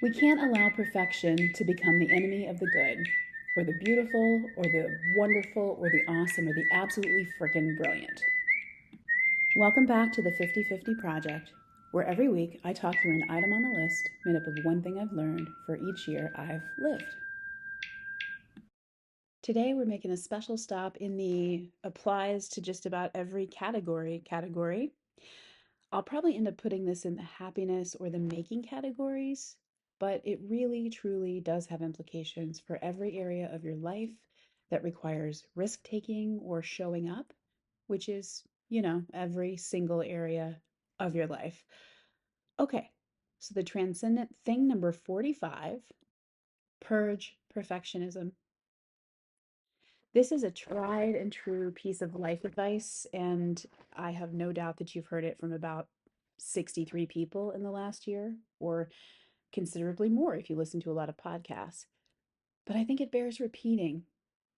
We can't allow perfection to become the enemy of the good, or the beautiful, or the wonderful, or the awesome, or the absolutely frickin' brilliant. Welcome back to the 50/50 Project, where every week I talk through an item on the list made up of one thing I've learned for each year I've lived. Today we're making a special stop in the applies to just about every category. I'll probably end up putting this in the happiness or the making categories, but it really truly does have implications for every area of your life that requires risk taking or showing up, which is, every single area of your life. Okay, so the transcendent thing number 45, purge perfectionism. This is a tried and true piece of life advice, and I have no doubt that you've heard it from about 63 people in the last year, or considerably more if you listen to a lot of podcasts. But I think it bears repeating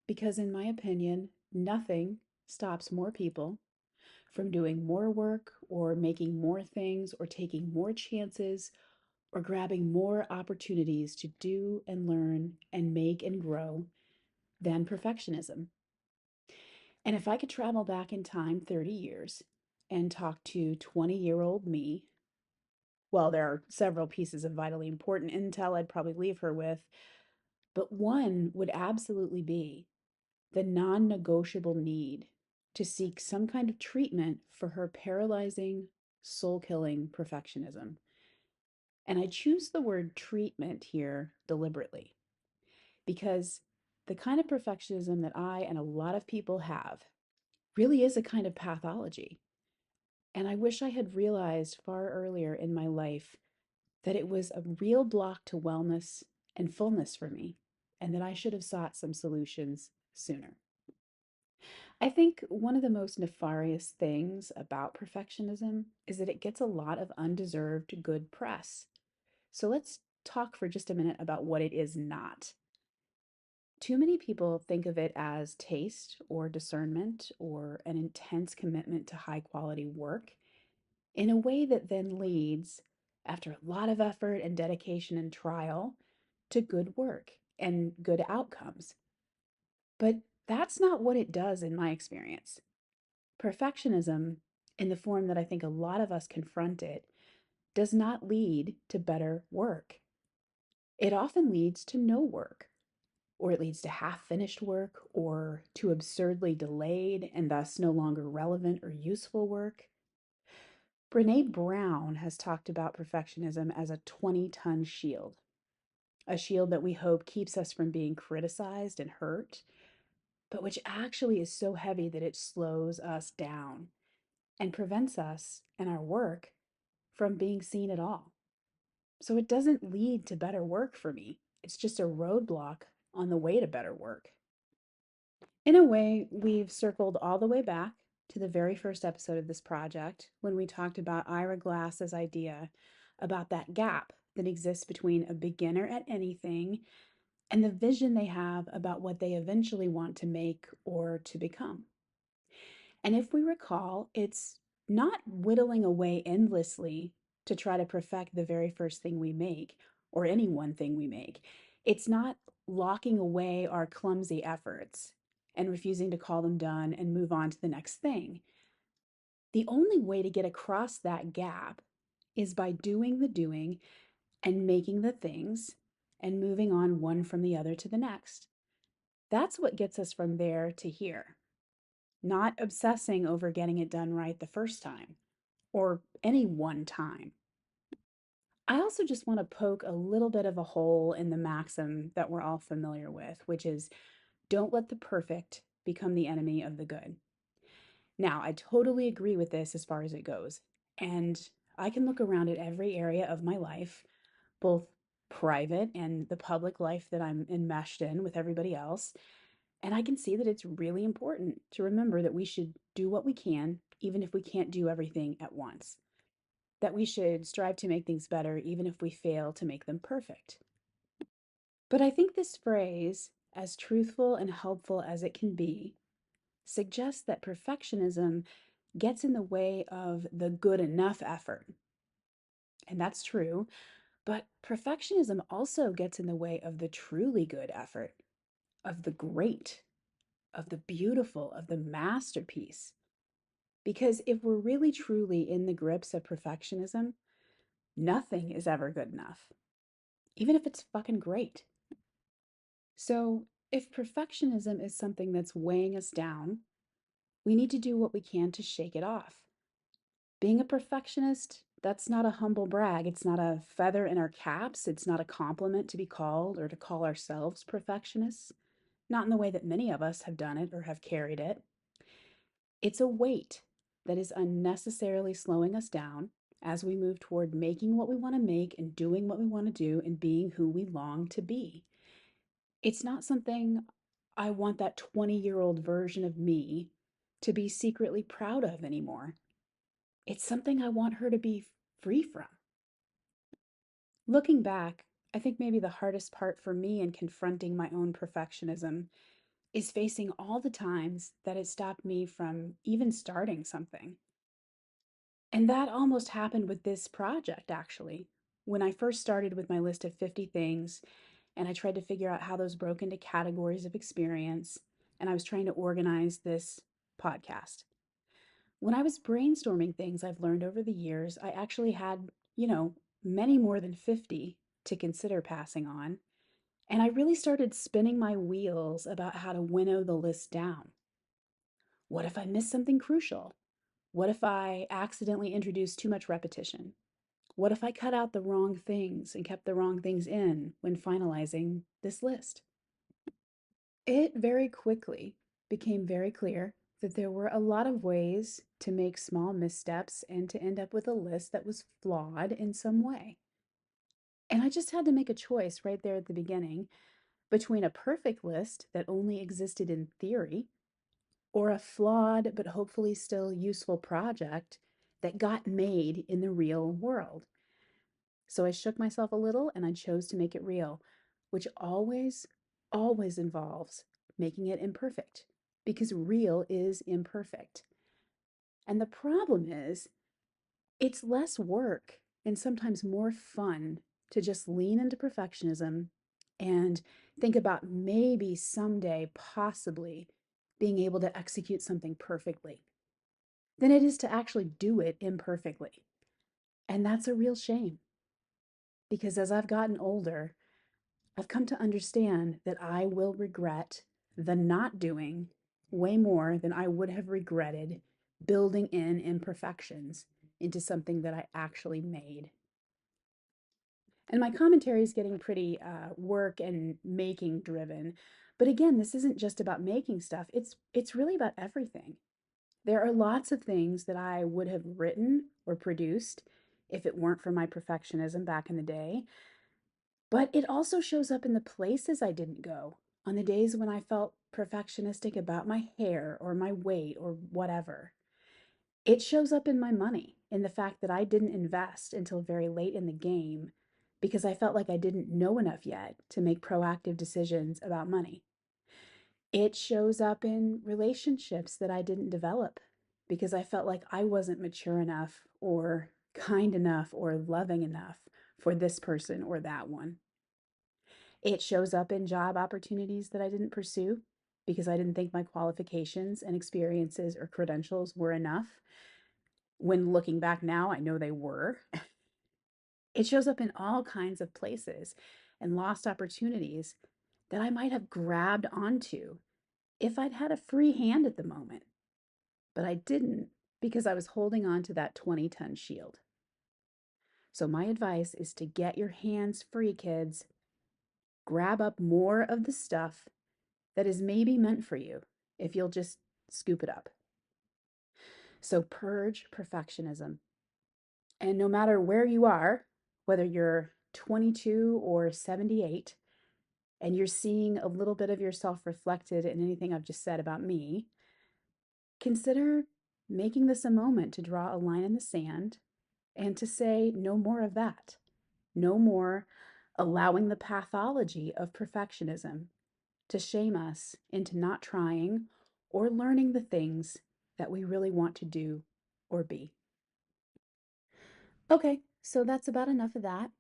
because, in my opinion, nothing stops more people from doing more work or making more things or taking more chances or grabbing more opportunities to do and learn and make and grow than perfectionism. And if I could travel back in time 30 years and talk to 20-year-old me, well, there are several pieces of vitally important intel I'd probably leave her with, but one would absolutely be the non negotiable need to seek some kind of treatment for her paralyzing, soul killing perfectionism. And I choose the word treatment here deliberately because the kind of perfectionism that I and a lot of people have really is a kind of pathology. And I wish I had realized far earlier in my life that it was a real block to wellness and fullness for me, and that I should have sought some solutions sooner. I think one of the most nefarious things about perfectionism is that it gets a lot of undeserved good press. So let's talk for just a minute about what it is not. Too many people think of it as taste or discernment or an intense commitment to high quality work in a way that then leads, after a lot of effort and dedication and trial, to good work and good outcomes. But that's not what it does in my experience. Perfectionism, in the form that I think a lot of us confront it, does not lead to better work. It often leads to no work, or it leads to half finished work, or to absurdly delayed and thus no longer relevant or useful work. Brene Brown has talked about perfectionism as a 20-ton shield, a shield that we hope keeps us from being criticized and hurt, but which actually is so heavy that it slows us down and prevents us and our work from being seen at all. So it doesn't lead to better work for me. It's just a roadblock on the way to better work. In a way, we've circled all the way back to the very first episode of this project when we talked about Ira Glass's idea about that gap that exists between a beginner at anything and the vision they have about what they eventually want to make or to become. And if we recall, it's not whittling away endlessly to try to perfect the very first thing we make or any one thing we make. It's not locking away our clumsy efforts and refusing to call them done and move on to the next thing. The only way to get across that gap is by doing the doing and making the things and moving on one from the other to the next. That's what gets us from there to here, not obsessing over getting it done right the first time or any one time. I also just want to poke a little bit of a hole in the maxim that we're all familiar with, which is don't let the perfect become the enemy of the good. Now, I totally agree with this as far as it goes. And I can look around at every area of my life, both private and the public life that I'm enmeshed in with everybody else. And I can see that it's really important to remember that we should do what we can, even if we can't do everything at once. That we should strive to make things better, even if we fail to make them perfect. But I think this phrase, as truthful and helpful as it can be, suggests that perfectionism gets in the way of the good enough effort. And that's true, But perfectionism also gets in the way of the truly good effort, of the great, of the beautiful, of the masterpiece. Because if we're really truly in the grips of perfectionism, nothing is ever good enough, even if it's fucking great. So, if perfectionism is something that's weighing us down, we need to do what we can to shake it off. Being a perfectionist, that's not a humble brag. It's not a feather in our caps. It's not a compliment to be called or to call ourselves perfectionists, not in the way that many of us have done it or have carried it. It's a weight that is unnecessarily slowing us down as we move toward making what we want to make and doing what we want to do and being who we long to be. It's not something I want that 20-year-old version of me to be secretly proud of anymore. It's something I want her to be free from. Looking back, I think maybe the hardest part for me in confronting my own perfectionism is facing all the times that it stopped me from even starting something. And that almost happened with this project, actually. When I first started with my list of 50 things, and I tried to figure out how those broke into categories of experience, and I was trying to organize this podcast. When I was brainstorming things I've learned over the years, I actually had, many more than 50 to consider passing on. And I really started spinning my wheels about how to winnow the list down. What if I miss something crucial? What if I accidentally introduced too much repetition? What if I cut out the wrong things and kept the wrong things in when finalizing this list? It very quickly became very clear that there were a lot of ways to make small missteps and to end up with a list that was flawed in some way. And I just had to make a choice right there at the beginning between a perfect list that only existed in theory or a flawed but hopefully still useful project that got made in the real world. So I shook myself a little and I chose to make it real, which always involves making it imperfect because real is imperfect. And the problem is, it's less work and sometimes more fun to just lean into perfectionism and think about maybe someday, possibly, being able to execute something perfectly than it is to actually do it imperfectly. And that's a real shame because as I've gotten older, I've come to understand that I will regret the not doing way more than I would have regretted building in imperfections into something that I actually made. And my commentary is getting pretty work and making driven. But again, this isn't just about making stuff. It's really about everything. There are lots of things that I would have written or produced if it weren't for my perfectionism back in the day. But it also shows up in the places I didn't go, on the days when I felt perfectionistic about my hair or my weight or whatever. It shows up in my money, in the fact that I didn't invest until very late in the game because I felt like I didn't know enough yet to make proactive decisions about money. It shows up in relationships that I didn't develop because I felt like I wasn't mature enough or kind enough or loving enough for this person or that one. It shows up in job opportunities that I didn't pursue because I didn't think my qualifications and experiences or credentials were enough. When looking back now, I know they were. It shows up in all kinds of places and lost opportunities that I might have grabbed onto if I'd had a free hand at the moment. But I didn't because I was holding on to that 20-ton shield. So, my advice is to get your hands free, kids. Grab up more of the stuff that is maybe meant for you if you'll just scoop it up. So, purge perfectionism. And no matter where you are, whether you're 22 or 78, and you're seeing a little bit of yourself reflected in anything I've just said about me, consider making this a moment to draw a line in the sand and to say, no more of that. No more allowing the pathology of perfectionism to shame us into not trying or learning the things that we really want to do or be. Okay, so that's about enough of that.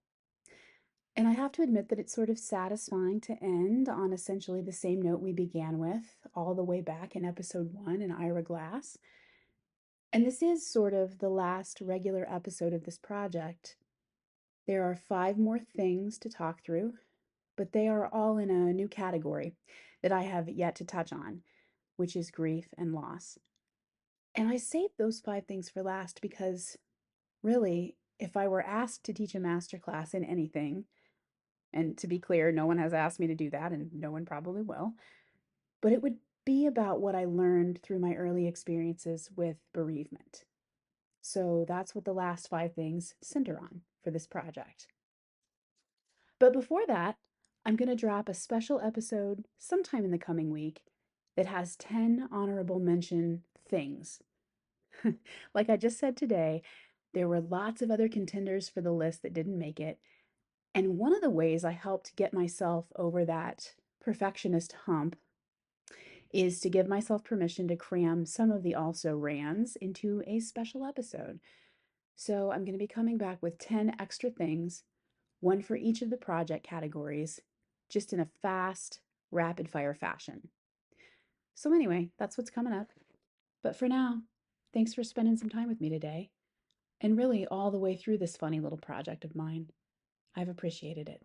And I have to admit that it's sort of satisfying to end on essentially the same note we began with all the way back in episode 1 in Ira Glass. And this is sort of the last regular episode of this project. There are 5 more things to talk through, but they are all in a new category that I have yet to touch on, which is grief and loss. And I saved those 5 things for last because really, if I were asked to teach a master class in anything, and to be clear, no one has asked me to do that, and no one probably will, but it would be about what I learned through my early experiences with bereavement. So that's what the last 5 things center on for this project. But before that, I'm going to drop a special episode sometime in the coming week that has 10 honorable mention things. Like I just said today, there were lots of other contenders for the list that didn't make it. And one of the ways I helped get myself over that perfectionist hump is to give myself permission to cram some of the also rans into a special episode. So I'm going to be coming back with 10 extra things, one for each of the project categories, just in a fast, rapid fire fashion. So, anyway, that's what's coming up. But for now, thanks for spending some time with me today, and really all the way through this funny little project of mine. I've appreciated it.